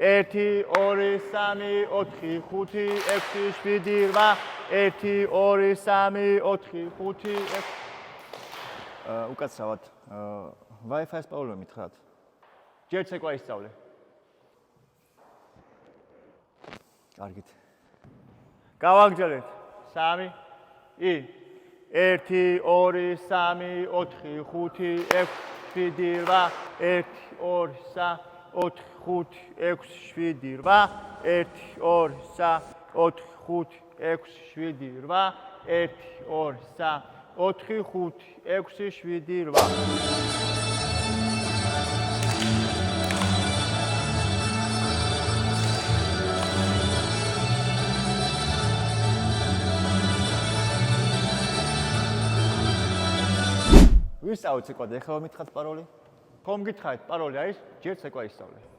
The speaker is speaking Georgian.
1 2 3 4 5 6 7 8 1 2 3 4 5 6 უკაცრავად Wi-Fi-ს პაულო მითხრათ. ჯერ ცეკვა ისწავლე. კარგით. გავაგრძელეთ. 3 1 2 3 4 5 6 7 8 1 2 3 4 5 6 7 8 1 2 3 4 5 6 7 8 1 2 3 4 5 6 7 8 ვისწავლეთ ცეკვად, ეხლა მითხრათ პაროლი? ხომ გითხარით პაროლი არის? ჯერ ცეკვა ისწავლე.